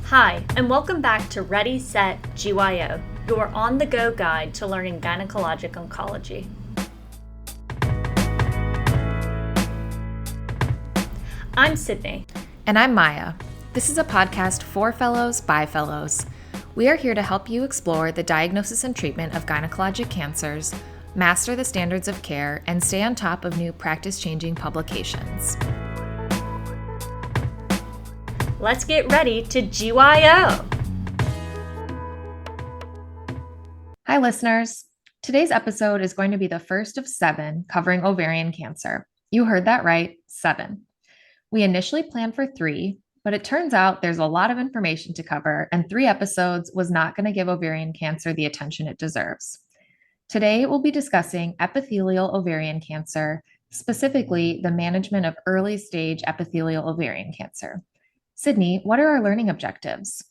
Hi, and welcome back to Ready, Set, GYO, your on-the-go guide to learning gynecologic oncology. I'm Sydney. And I'm Maya. This is a podcast for fellows by fellows. We are here to help you explore the diagnosis and treatment of gynecologic cancers, master the standards of care, and stay on top of new practice-changing publications. Let's get ready to GYO! Hi, listeners. Today's episode is going to be the first of 7 covering ovarian cancer. You heard that right, 7. We initially planned for 3, but it turns out there's a lot of information to cover, and 3 episodes was not going to give ovarian cancer the attention it deserves. Today, we'll be discussing epithelial ovarian cancer, specifically the management of early-stage epithelial ovarian cancer. Sydney, what are our learning objectives?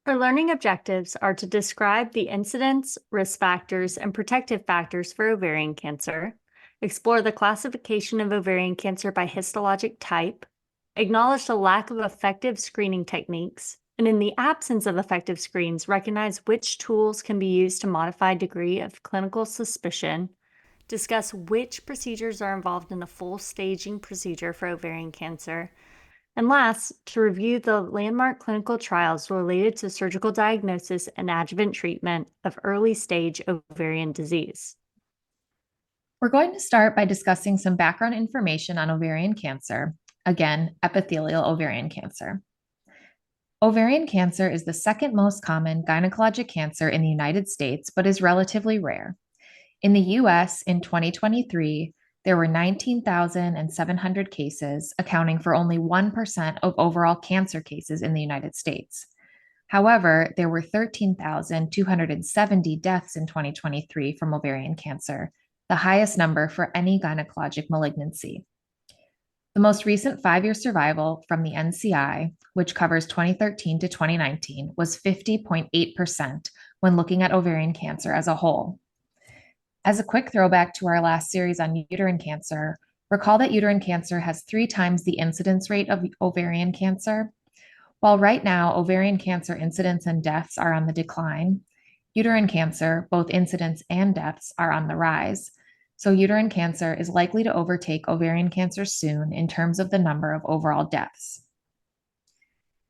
Our learning objectives are to describe the incidence, risk factors, and protective factors for ovarian cancer, explore the classification of ovarian cancer by histologic type, acknowledge the lack of effective screening techniques, and in the absence of effective screens, recognize which tools can be used to modify degree of clinical suspicion, discuss which procedures are involved in a full staging procedure for ovarian cancer, and last, to review the landmark clinical trials related to surgical diagnosis and adjuvant treatment of early-stage ovarian disease. We're going to start by discussing some background information on ovarian cancer, again, epithelial ovarian cancer. Ovarian cancer is the second most common gynecologic cancer in the United States, but is relatively rare. In the US in 2023, there were 19,700 cases, accounting for only 1% of overall cancer cases in the United States. However, there were 13,270 deaths in 2023 from ovarian cancer, the highest number for any gynecologic malignancy. The most recent 5-year survival from the NCI, which covers 2013 to 2019, was 50.8% when looking at ovarian cancer as a whole. As a quick throwback to our last series on uterine cancer, recall that uterine cancer has 3 times the incidence rate of ovarian cancer. While right now ovarian cancer incidence and deaths are on the decline, uterine cancer, both incidence and deaths, are on the rise. So uterine cancer is likely to overtake ovarian cancer soon in terms of the number of overall deaths.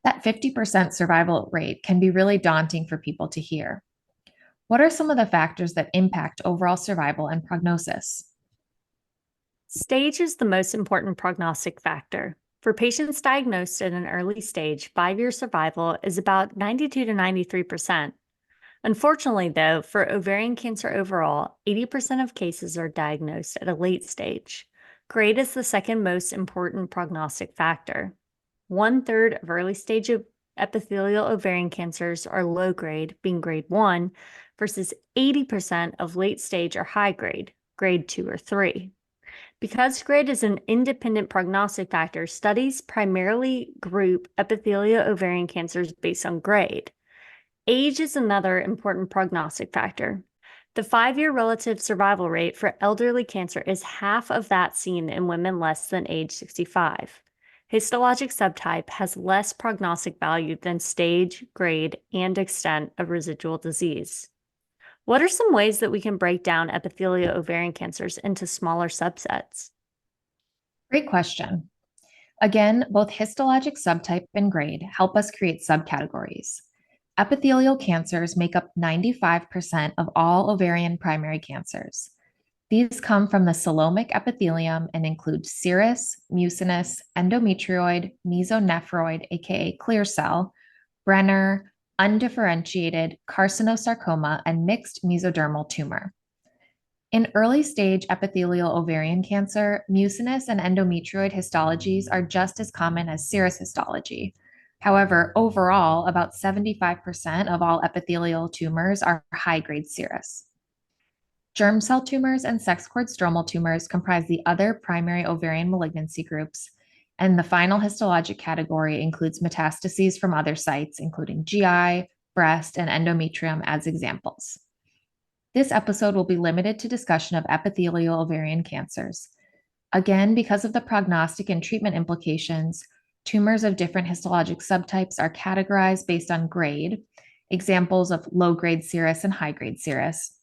That 50% survival rate can be really daunting for people to hear. What are some of the factors that impact overall survival and prognosis? Stage is the most important prognostic factor. For patients diagnosed at an early stage, 5-year survival is about 92 to 93%. Unfortunately, though, for ovarian cancer overall, 80% of cases are diagnosed at a late stage. Grade is the second most important prognostic factor. 1/3 of early stage epithelial ovarian cancers are low grade, being grade 1, versus 80% of late stage are high grade, grade 2 or 3. Because grade is an independent prognostic factor, studies primarily group epithelial ovarian cancers based on grade. Age is another important prognostic factor. The 5-year relative survival rate for elderly cancer is half of that seen in women less than age 65. Histologic subtype has less prognostic value than stage, grade, and extent of residual disease. What are some ways that we can break down epithelial ovarian cancers into smaller subsets? Great question. Again, both histologic subtype and grade help us create subcategories. Epithelial cancers make up 95% of all ovarian primary cancers. These come from the coelomic epithelium and include serous, mucinous, endometrioid, mesonephroid, aka clear cell, Brenner, undifferentiated carcinosarcoma, and mixed mesodermal tumor. In early stage epithelial ovarian cancer, mucinous and endometrioid histologies are just as common as serous histology. However, overall, about 75% of all epithelial tumors are high-grade serous. Germ cell tumors and sex cord stromal tumors comprise the other primary ovarian malignancy groups, and the final histologic category includes metastases from other sites, including GI, breast, and endometrium as examples. This episode will be limited to discussion of epithelial ovarian cancers. Again, because of the prognostic and treatment implications, Tumors of different histologic subtypes are categorized based on grade, examples of low-grade serous and high-grade serous.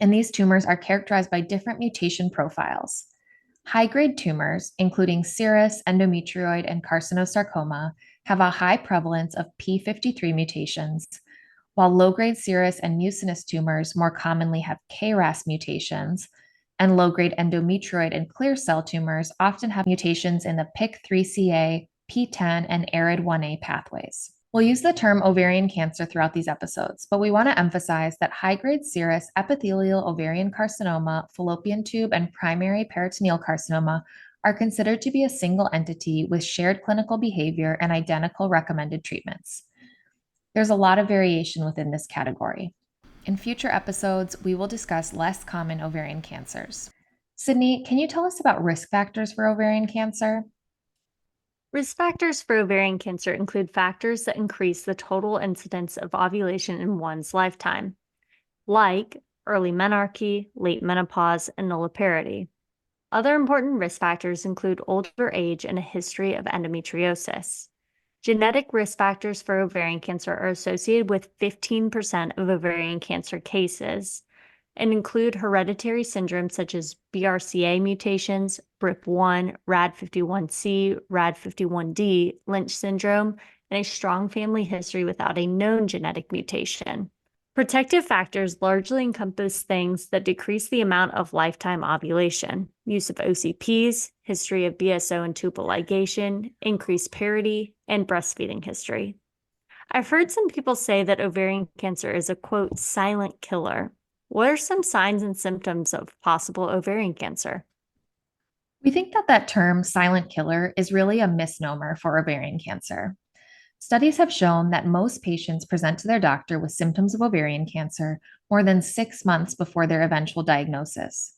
And these tumors are characterized by different mutation profiles. High-grade tumors, including serous, endometrioid, and carcinosarcoma, have a high prevalence of p53 mutations, while low-grade serous and mucinous tumors more commonly have KRAS mutations, and low-grade endometrioid and clear cell tumors often have mutations in the PIK3CA, PTEN, and ARID1A pathways. We'll use the term ovarian cancer throughout these episodes, but we want to emphasize that high-grade serous epithelial ovarian carcinoma, fallopian tube, and primary peritoneal carcinoma are considered to be a single entity with shared clinical behavior and identical recommended treatments. There's a lot of variation within this category. In future episodes, we will discuss less common ovarian cancers. Sydney, can you tell us about risk factors for ovarian cancer? Risk factors for ovarian cancer include factors that increase the total incidence of ovulation in one's lifetime, like early menarche, late menopause, and nulliparity. Other important risk factors include older age and a history of endometriosis. Genetic risk factors for ovarian cancer are associated with 15% of ovarian cancer cases and include hereditary syndromes such as BRCA mutations, BRIP1, RAD51C, RAD51D, Lynch syndrome, and a strong family history without a known genetic mutation. Protective factors largely encompass things that decrease the amount of lifetime ovulation, use of OCPs, history of BSO and tubal ligation, increased parity, and breastfeeding history. I've heard some people say that ovarian cancer is a, quote, silent killer. What are some signs and symptoms of possible ovarian cancer? We think that term silent killer is really a misnomer for ovarian cancer. Studies have shown that most patients present to their doctor with symptoms of ovarian cancer more than 6 months before their eventual diagnosis.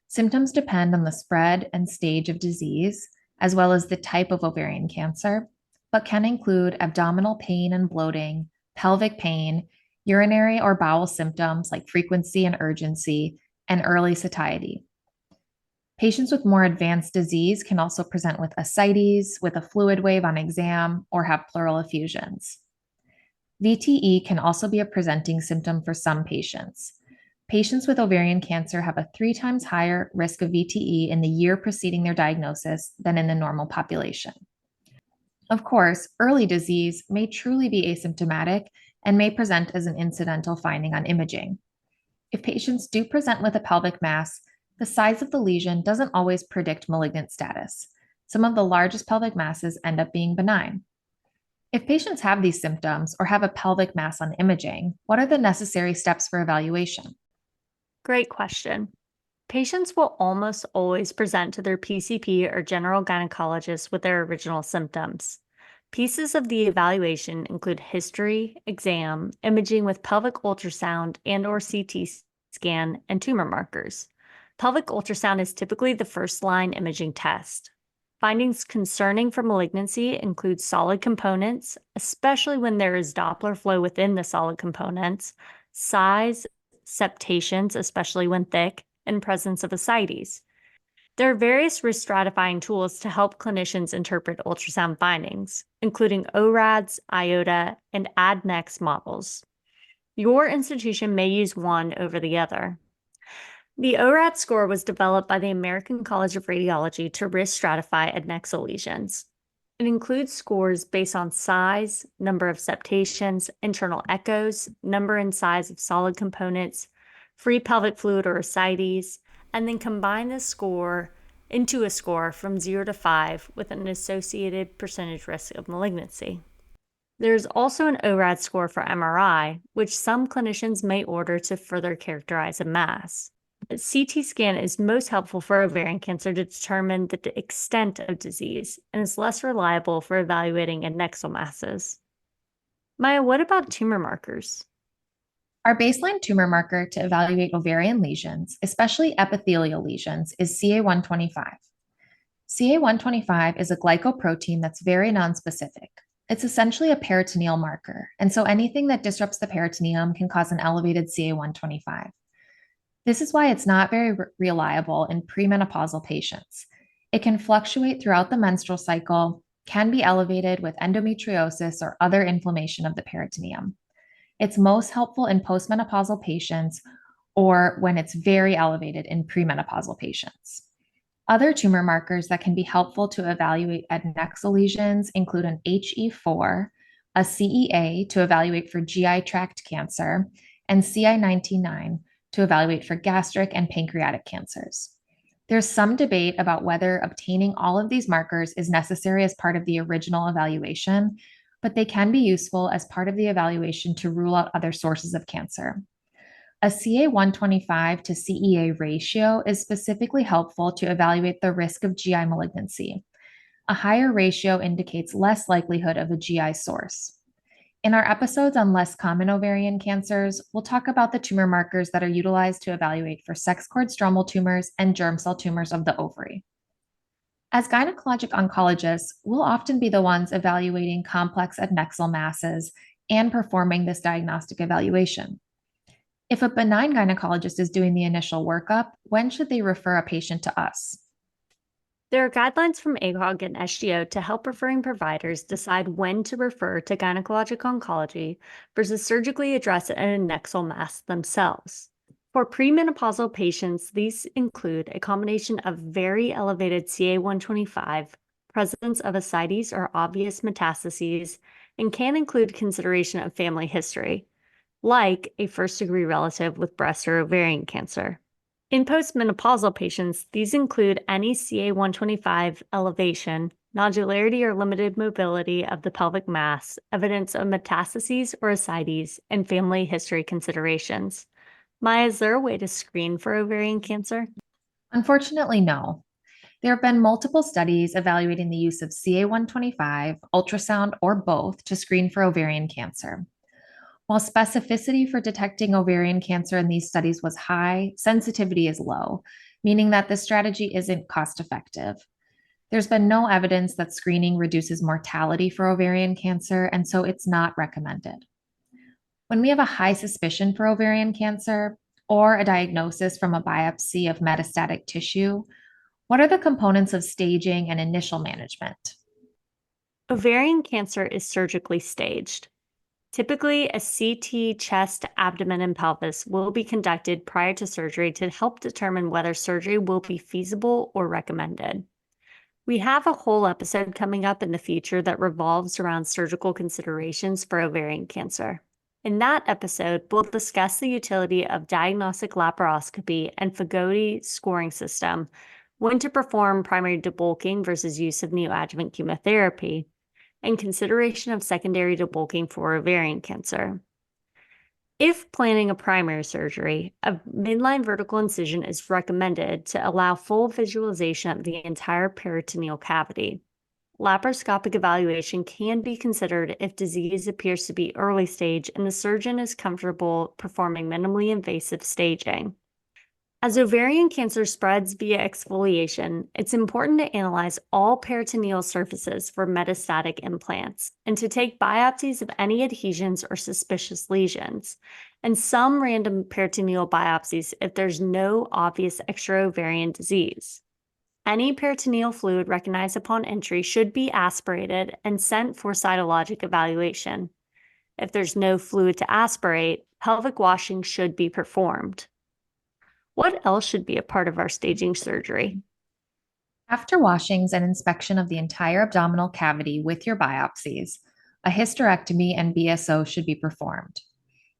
Symptoms depend on the spread and stage of disease, as well as the type of ovarian cancer, but can include abdominal pain and bloating, pelvic pain, urinary or bowel symptoms like frequency and urgency, and early satiety. Patients with more advanced disease can also present with ascites, with a fluid wave on exam, or have pleural effusions. VTE can also be a presenting symptom for some patients. Patients with ovarian cancer have a 3 times higher risk of VTE in the year preceding their diagnosis than in the normal population. Of course, early disease may truly be asymptomatic and may present as an incidental finding on imaging. If patients do present with a pelvic mass, the size of the lesion doesn't always predict malignant status. Some of the largest pelvic masses end up being benign. If patients have these symptoms or have a pelvic mass on imaging, what are the necessary steps for evaluation? Great question. Patients will almost always present to their PCP or general gynecologist with their original symptoms. Pieces of the evaluation include history, exam, imaging with pelvic ultrasound and/or CT scan, and tumor markers. Pelvic ultrasound is typically the first-line imaging test. Findings concerning for malignancy include solid components, especially when there is Doppler flow within the solid components, size, septations, especially when thick, and presence of ascites. There are various risk stratifying tools to help clinicians interpret ultrasound findings, including ORADS, IOTA, and ADNEX models. Your institution may use one over the other. The ORAD score was developed by the American College of Radiology to risk stratify adnexal lesions. It includes scores based on size, number of septations, internal echoes, number and size of solid components, free pelvic fluid or ascites, and then combine the score into a score from 0 to 5 with an associated percentage risk of malignancy. There is also an ORAD score for MRI, which some clinicians may order to further characterize a mass. But CT scan is most helpful for ovarian cancer to determine the extent of disease and is less reliable for evaluating adnexal masses. Maya, what about tumor markers? Our baseline tumor marker to evaluate ovarian lesions, especially epithelial lesions, is CA125. CA125 is a glycoprotein that's very nonspecific. It's essentially a peritoneal marker, and so anything that disrupts the peritoneum can cause an elevated CA125. This is why it's not very reliable in premenopausal patients. It can fluctuate throughout the menstrual cycle, can be elevated with endometriosis or other inflammation of the peritoneum. It's most helpful in postmenopausal patients or when it's very elevated in premenopausal patients. Other tumor markers that can be helpful to evaluate adnexal lesions include an HE4, a CEA to evaluate for GI tract cancer, and CI19-9 to evaluate for gastric and pancreatic cancers. There's some debate about whether obtaining all of these markers is necessary as part of the original evaluation, but they can be useful as part of the evaluation to rule out other sources of cancer. A CA125 to CEA ratio is specifically helpful to evaluate the risk of GI malignancy. A higher ratio indicates less likelihood of a GI source. In our episodes on less common ovarian cancers, we'll talk about the tumor markers that are utilized to evaluate for sex cord stromal tumors and germ cell tumors of the ovary. As gynecologic oncologists, we'll often be the ones evaluating complex adnexal masses and performing this diagnostic evaluation. If a benign gynecologist is doing the initial workup, when should they refer a patient to us? There are guidelines from ACOG and SGO to help referring providers decide when to refer to gynecologic oncology versus surgically address an adnexal mass themselves. For premenopausal patients, these include a combination of very elevated CA125, presence of ascites or obvious metastases, and can include consideration of family history, like a first-degree relative with breast or ovarian cancer. In postmenopausal patients, these include any CA125 elevation, nodularity or limited mobility of the pelvic mass, evidence of metastases or ascites, and family history considerations. Maya, is there a way to screen for ovarian cancer? Unfortunately, no. There have been multiple studies evaluating the use of CA125, ultrasound, or both to screen for ovarian cancer. While specificity for detecting ovarian cancer in these studies was high, sensitivity is low, meaning that this strategy isn't cost effective. There's been no evidence that screening reduces mortality for ovarian cancer, and so it's not recommended. When we have a high suspicion for ovarian cancer or a diagnosis from a biopsy of metastatic tissue, what are the components of staging and initial management? Ovarian cancer is surgically staged. Typically, a CT chest, abdomen, and pelvis will be conducted prior to surgery to help determine whether surgery will be feasible or recommended. We have a whole episode coming up in the future that revolves around surgical considerations for ovarian cancer. In that episode, we'll discuss the utility of diagnostic laparoscopy and Fagoti scoring system, when to perform primary debulking versus use of neoadjuvant chemotherapy, and consideration of secondary debulking for ovarian cancer. If planning a primary surgery, a midline vertical incision is recommended to allow full visualization of the entire peritoneal cavity. Laparoscopic evaluation can be considered if disease appears to be early stage and the surgeon is comfortable performing minimally invasive staging. As ovarian cancer spreads via exfoliation, it's important to analyze all peritoneal surfaces for metastatic implants and to take biopsies of any adhesions or suspicious lesions, and some random peritoneal biopsies if there's no obvious extraovarian disease. Any peritoneal fluid recognized upon entry should be aspirated and sent for cytologic evaluation. If there's no fluid to aspirate, pelvic washing should be performed. What else should be a part of our staging surgery? After washings and inspection of the entire abdominal cavity with your biopsies, a hysterectomy and BSO should be performed.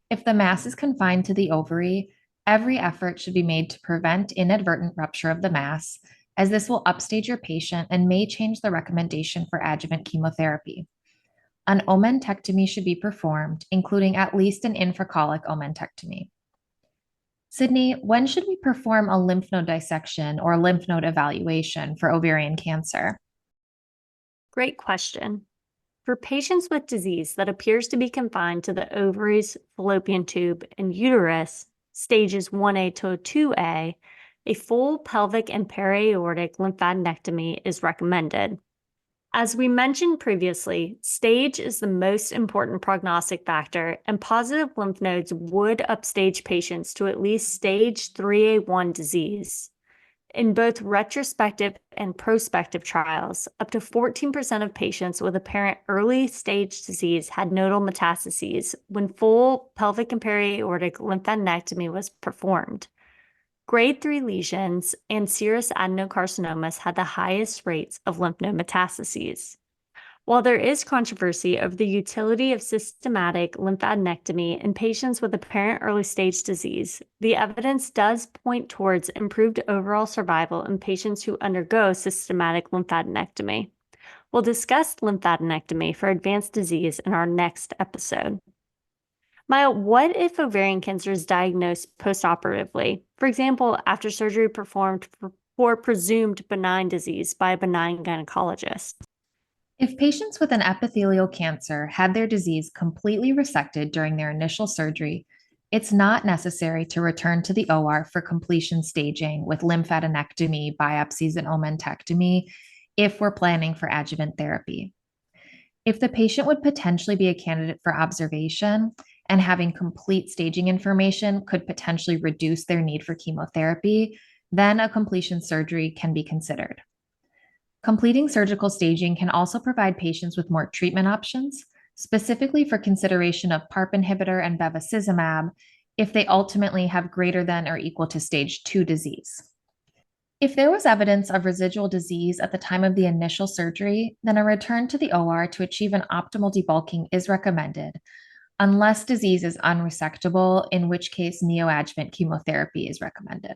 If the mass is confined to the ovary, every effort should be made to prevent inadvertent rupture of the mass, as this will upstage your patient and may change the recommendation for adjuvant chemotherapy. An omentectomy should be performed, including at least an infracolic omentectomy. Sydney, when should we perform a lymph node dissection or lymph node evaluation for ovarian cancer? Great question. For patients with disease that appears to be confined to the ovaries, fallopian tube, and uterus, stages 1A to 2A, a full pelvic and periaortic lymphadenectomy is recommended. As we mentioned previously, stage is the most important prognostic factor, and positive lymph nodes would upstage patients to at least stage 3A1 disease. In both retrospective and prospective trials, up to 14% of patients with apparent early stage disease had nodal metastases when full pelvic and periaortic lymphadenectomy was performed. Grade 3 lesions and serous adenocarcinomas had the highest rates of lymph node metastases. While there is controversy over the utility of systematic lymphadenectomy in patients with apparent early stage disease, the evidence does point towards improved overall survival in patients who undergo systematic lymphadenectomy. We'll discuss lymphadenectomy for advanced disease in our next episode. Maya, what if ovarian cancer is diagnosed postoperatively? For example, after surgery performed for presumed benign disease by a benign gynecologist. If patients with an epithelial cancer had their disease completely resected during their initial surgery, it's not necessary to return to the OR for completion staging with lymphadenectomy, biopsies, and omentectomy if we're planning for adjuvant therapy. If the patient would potentially be a candidate for observation and having complete staging information could potentially reduce their need for chemotherapy, then a completion surgery can be considered. Completing surgical staging can also provide patients with more treatment options, specifically for consideration of PARP inhibitor and bevacizumab if they ultimately have greater than or equal to stage 2 disease. If there was evidence of residual disease at the time of the initial surgery, then a return to the OR to achieve an optimal debulking is recommended, unless disease is unresectable, in which case neoadjuvant chemotherapy is recommended.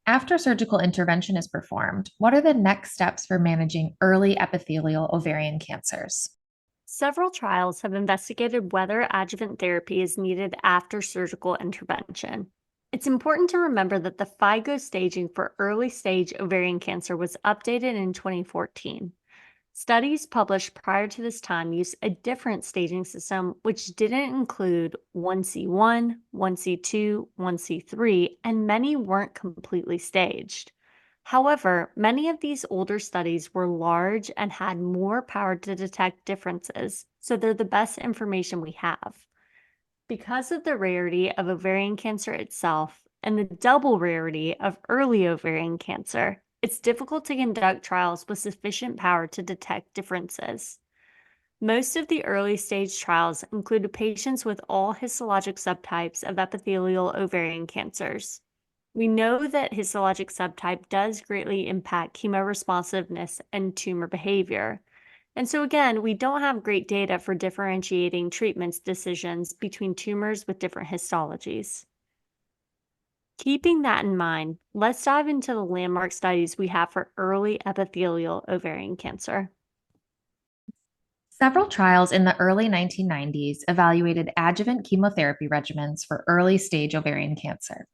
After surgical intervention is performed, what are the next steps for managing early epithelial ovarian cancers? Several trials have investigated whether adjuvant therapy is needed after surgical intervention. It's important to remember that the FIGO staging for early stage ovarian cancer was updated in 2014. Studies published prior to this time used a different staging system, which didn't include 1C1, 1C2, 1C3, and many weren't completely staged. However, many of these older studies were large and had more power to detect differences, so they're the best information we have. Because of the rarity of ovarian cancer itself and the double rarity of early ovarian cancer, it's difficult to conduct trials with sufficient power to detect differences. Most of the early stage trials included patients with all histologic subtypes of epithelial ovarian cancers. We know that histologic subtype does greatly impact chemoresponsiveness and tumor behavior. And so again, we don't have great data for differentiating treatments decisions between tumors with different histologies. Keeping that in mind, let's dive into the landmark studies we have for early epithelial ovarian cancer. Several trials in the early 1990s evaluated adjuvant chemotherapy regimens for early stage ovarian cancer.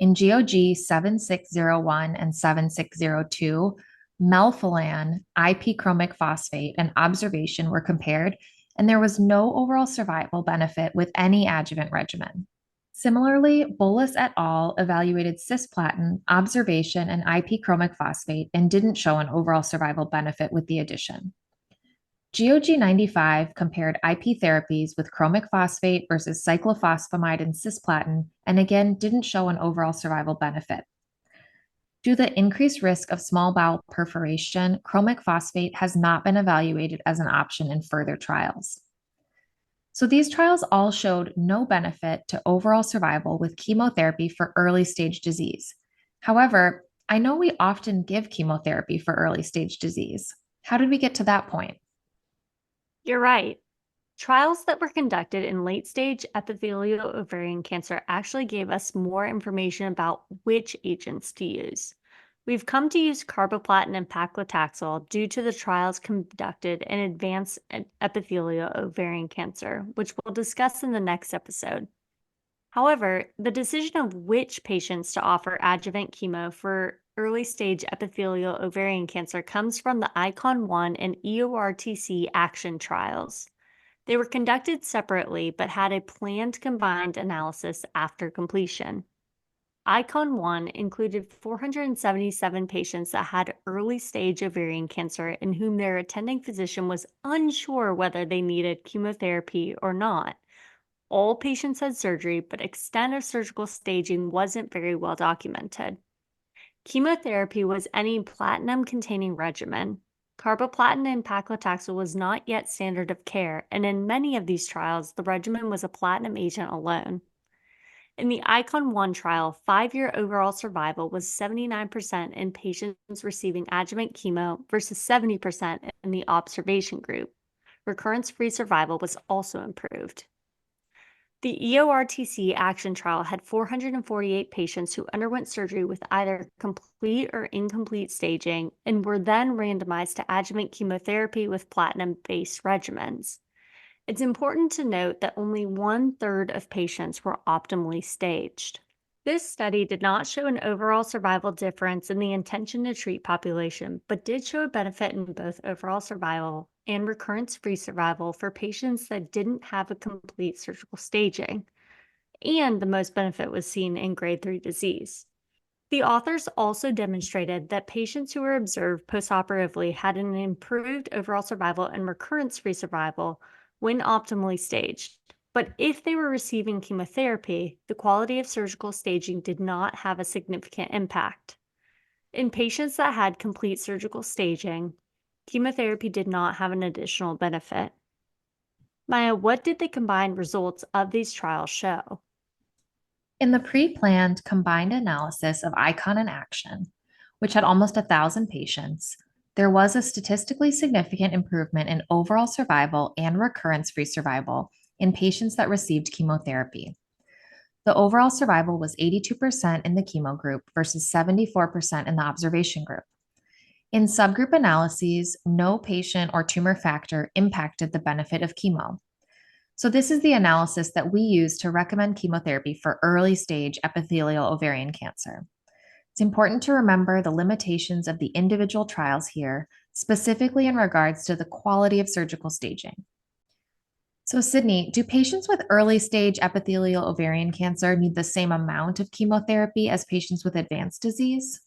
In GOG 7601 and 7602, melphalan, IP chromic phosphate, and observation were compared, and there was no overall survival benefit with any adjuvant regimen. Similarly, Bolus et al. Evaluated cisplatin, observation, and IP chromic phosphate and didn't show an overall survival benefit with the addition. GOG 95 compared IP therapies with chromic phosphate versus cyclophosphamide and cisplatin, and again didn't show an overall survival benefit. Due to the increased risk of small bowel perforation, chromic phosphate has not been evaluated as an option in further trials. So these trials all showed no benefit to overall survival with chemotherapy for early stage disease. However, I know we often give chemotherapy for early stage disease. How did we get to that point? You're right. Trials that were conducted in late stage epithelial ovarian cancer actually gave us more information about which agents to use. We've come to use carboplatin and paclitaxel due to the trials conducted in advanced epithelial ovarian cancer, which we'll discuss in the next episode. However, the decision of which patients to offer adjuvant chemo for early stage epithelial ovarian cancer comes from the ICON-1 and EORTC action trials. They were conducted separately but had a planned combined analysis after completion. ICON-1 included 477 patients that had early stage ovarian cancer in whom their attending physician was unsure whether they needed chemotherapy or not. All patients had surgery, but extent of surgical staging wasn't very well documented. Chemotherapy was any platinum-containing regimen. Carboplatin and paclitaxel was not yet standard of care, and in many of these trials, the regimen was a platinum agent alone. In the ICON-1 trial, 5-year overall survival was 79% in patients receiving adjuvant chemo versus 70% in the observation group. Recurrence-free survival was also improved. The EORTC action trial had 448 patients who underwent surgery with either complete or incomplete staging and were then randomized to adjuvant chemotherapy with platinum-based regimens. It's important to note that only 1/3 of patients were optimally staged. This study did not show an overall survival difference in the intention to treat population, but did show a benefit in both overall survival and recurrence-free survival for patients that didn't have a complete surgical staging, and the most benefit was seen in grade 3 disease. The authors also demonstrated that patients who were observed postoperatively had an improved overall survival and recurrence-free survival when optimally staged. But if they were receiving chemotherapy, the quality of surgical staging did not have a significant impact. In patients that had complete surgical staging, chemotherapy did not have an additional benefit. Maya, what did the combined results of these trials show? In the pre-planned combined analysis of ICON and ACTION, which had almost 1,000 patients, there was a statistically significant improvement in overall survival and recurrence-free survival in patients that received chemotherapy. The overall survival was 82% in the chemo group versus 74% in the observation group. In subgroup analyses, no patient or tumor factor impacted the benefit of chemo. So, this is the analysis that we use to recommend chemotherapy for early stage epithelial ovarian cancer. It's important to remember the limitations of the individual trials here, specifically in regards to the quality of surgical staging. So, Sydney, do patients with early stage epithelial ovarian cancer need the same amount of chemotherapy as patients with advanced disease?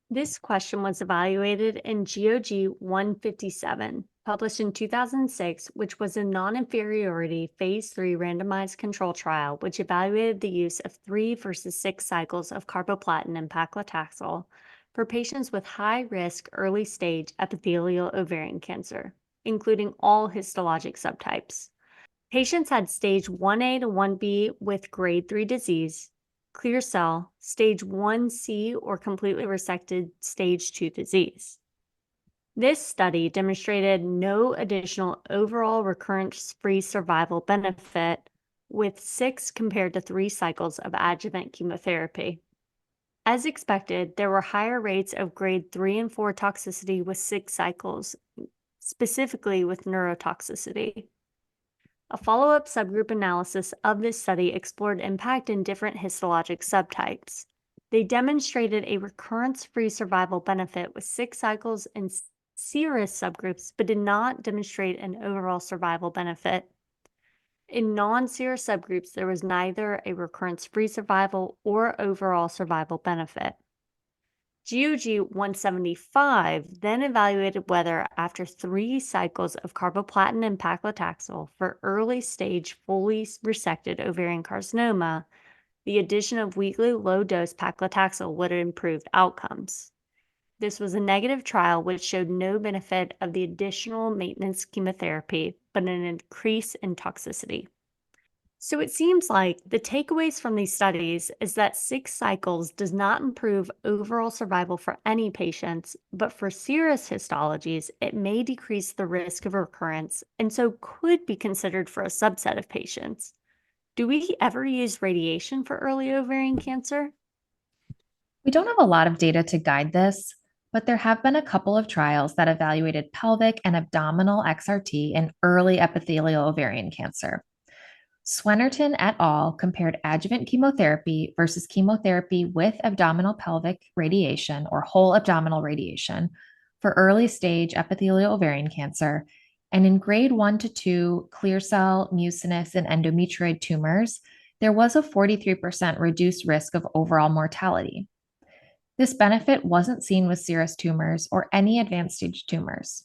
This question was evaluated in GOG 157, published in 2006, which was a non-inferiority phase 3 randomized control trial, which evaluated the use of 3 versus 6 cycles of carboplatin and paclitaxel for patients with high-risk early-stage epithelial ovarian cancer, including all histologic subtypes. Patients had stage 1A to 1B with grade 3 disease, clear cell, stage 1C, or completely resected stage 2 disease. This study demonstrated no additional overall recurrence-free survival benefit with 6 compared to 3 cycles of adjuvant chemotherapy. As expected, there were higher rates of grade 3 and 4 toxicity with 6 cycles, specifically with neurotoxicity. A follow-up subgroup analysis of this study explored impact in different histologic subtypes. They demonstrated a recurrence-free survival benefit with 6 cycles in serous subgroups, but did not demonstrate an overall survival benefit. In non-serous subgroups, there was neither a recurrence-free survival or overall survival benefit. GOG 175 then evaluated whether, after 3 cycles of carboplatin and paclitaxel for early stage fully resected ovarian carcinoma, the addition of weekly low dose paclitaxel would have improved outcomes. This was a negative trial which showed no benefit of the additional maintenance chemotherapy, but an increase in toxicity. So it seems like the takeaways from these studies is that 6 cycles does not improve overall survival for any patients, but for serous histologies, it may decrease the risk of recurrence and so could be considered for a subset of patients. Do we ever use radiation for early ovarian cancer? We don't have a lot of data to guide this, but there have been a couple of trials that evaluated pelvic and abdominal XRT in early epithelial ovarian cancer. Swenerton et al. Compared adjuvant chemotherapy versus chemotherapy with abdominal pelvic radiation or whole abdominal radiation for early stage epithelial ovarian cancer. And in grade 1 to 2 clear cell, mucinous, and endometrioid tumors, there was a 43% reduced risk of overall mortality. This benefit wasn't seen with serous tumors or any advanced stage tumors.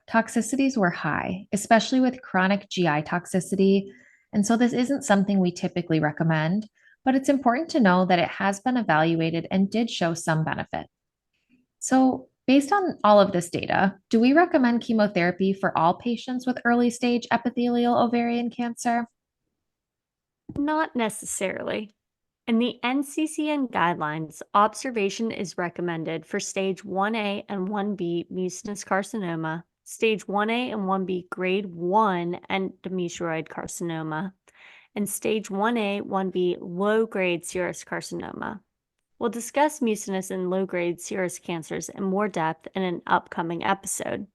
Toxicities were high, especially with chronic GI toxicity, and so this isn't something we typically recommend, but it's important to know that it has been evaluated and did show some benefit. So, based on all of this data, do we recommend chemotherapy for all patients with early stage epithelial ovarian cancer? Not necessarily. In the NCCN guidelines, observation is recommended for stage 1A and 1B mucinous carcinoma, stage 1A and 1B grade 1 endometrioid carcinoma, and stage 1A, 1B low grade serous carcinoma. We'll discuss mucinous and low grade serous cancers in more depth in an upcoming episode.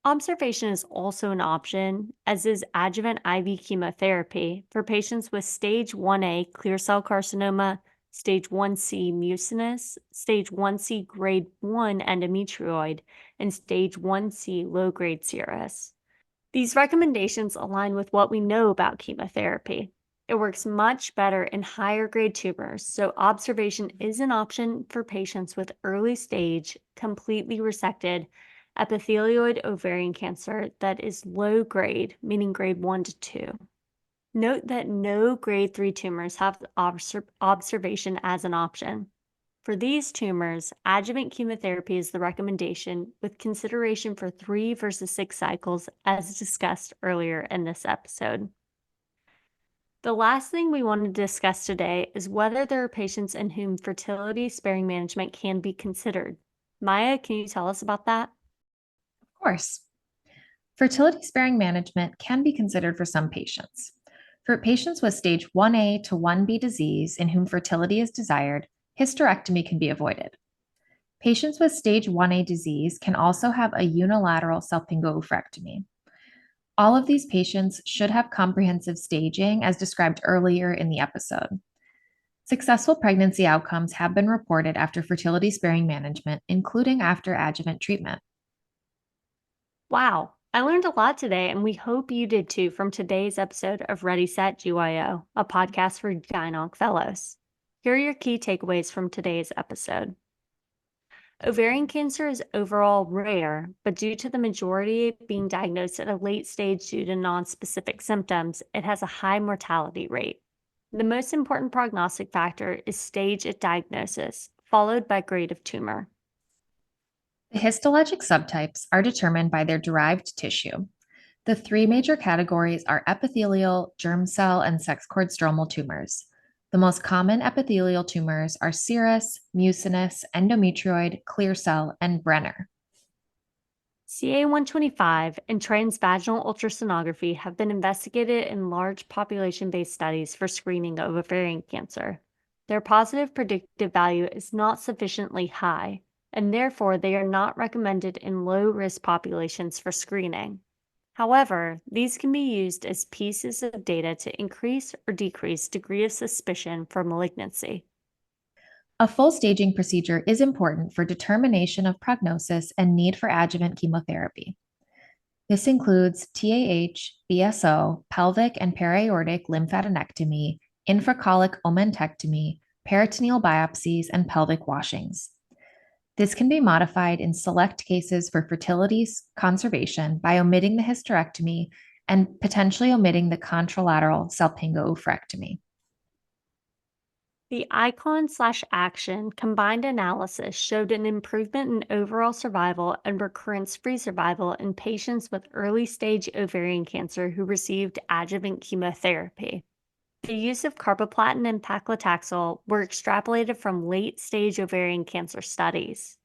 Observation is also an option, as is adjuvant IV chemotherapy for patients with stage 1A clear cell carcinoma, stage 1C mucinous, stage 1C grade 1 endometrioid, and stage 1C low grade serous. These recommendations align with what we know about chemotherapy. It works much better in higher grade tumors, so observation is an option for patients with early stage, completely resected epithelioid ovarian cancer that is low grade, meaning grade 1 to 2. Note that no grade 3 tumors have observation as an option. For these tumors, adjuvant chemotherapy is the recommendation with consideration for 3 versus 6 cycles, as discussed earlier in this episode. The last thing we want to discuss today is whether there are patients in whom fertility-sparing management can be considered. Maya, can you tell us about that? Of course. Fertility sparing management can be considered for some patients. For patients with stage 1A to 1B disease in whom fertility is desired, hysterectomy can be avoided. Patients with stage 1A disease can also have a unilateral salpingo-oophorectomy. All of these patients should have comprehensive staging as described earlier in the episode. Successful pregnancy outcomes have been reported after fertility sparing management, including after adjuvant treatment. Wow, I learned a lot today, and we hope you did too from today's episode of Ready, Set, GYO, a podcast for Gynonc Fellows. Here are your key takeaways from today's episode. Ovarian cancer is overall rare, but due to the majority being diagnosed at a late stage due to nonspecific symptoms, it has a high mortality rate. The most important prognostic factor is stage at diagnosis, followed by grade of tumor. The histologic subtypes are determined by their derived tissue. The 3 major categories are epithelial, germ cell, and sex cord stromal tumors. The most common epithelial tumors are serous, mucinous, endometrioid, clear cell, and Brenner. CA-125 and transvaginal ultrasonography have been investigated in large population-based studies for screening of ovarian cancer. Their positive predictive value is not sufficiently high, and therefore they are not recommended in low-risk populations for screening. However, these can be used as pieces of data to increase or decrease degree of suspicion for malignancy. A full staging procedure is important for determination of prognosis and need for adjuvant chemotherapy. This includes TAH, BSO, pelvic and para-aortic lymphadenectomy, infracolic omentectomy, peritoneal biopsies, and pelvic washings. This can be modified in select cases for fertility conservation by omitting the hysterectomy and potentially omitting the contralateral salpingo-oophorectomy. The ICON/ACTION combined analysis showed an improvement in overall survival and recurrence-free survival in patients with early-stage ovarian cancer who received adjuvant chemotherapy. The use of carboplatin and paclitaxel were extrapolated from late-stage ovarian cancer studies.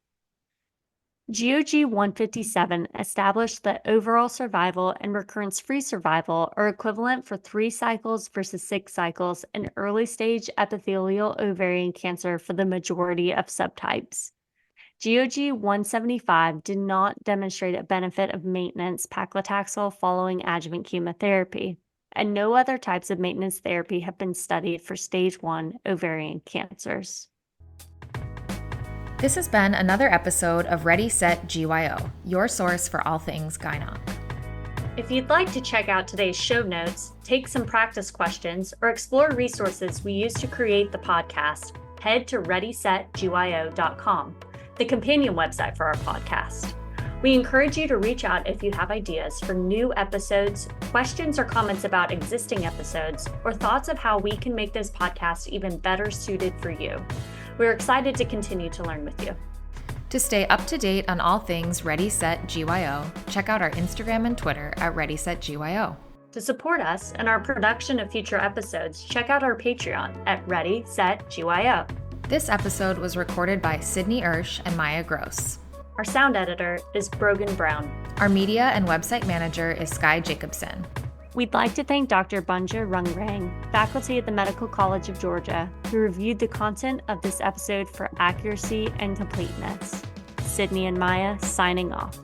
GOG 157 established that overall survival and recurrence-free survival are equivalent for 3 cycles versus 6 cycles in early-stage epithelial ovarian cancer for the majority of subtypes. GOG 175 did not demonstrate a benefit of maintenance paclitaxel following adjuvant chemotherapy, and no other types of maintenance therapy have been studied for stage 1 ovarian cancers. This has been another episode of Ready, Set, GYO, your source for all things gynonc. If you'd like to check out today's show notes, take some practice questions, or explore resources we use to create the podcast, head to readysetgyo.com, the companion website for our podcast. We encourage you to reach out if you have ideas for new episodes, questions or comments about existing episodes, or thoughts of how we can make this podcast even better suited for you. We're excited to continue to learn with you. To stay up to date on all things Ready, Set, GYO, check out our Instagram and Twitter at Ready, Set, GYO. To support us and our production of future episodes, check out our Patreon at Ready, Set, GYO. This episode was recorded by Sydney Oesch and Maya Gross. Our sound editor is Brogan Brown. Our media and website manager is Sky Jacobson. We'd like to thank Dr. Bunja Rungrang, faculty at the Medical College of Georgia, who reviewed the content of this episode for accuracy and completeness. Sydney and Maya signing off.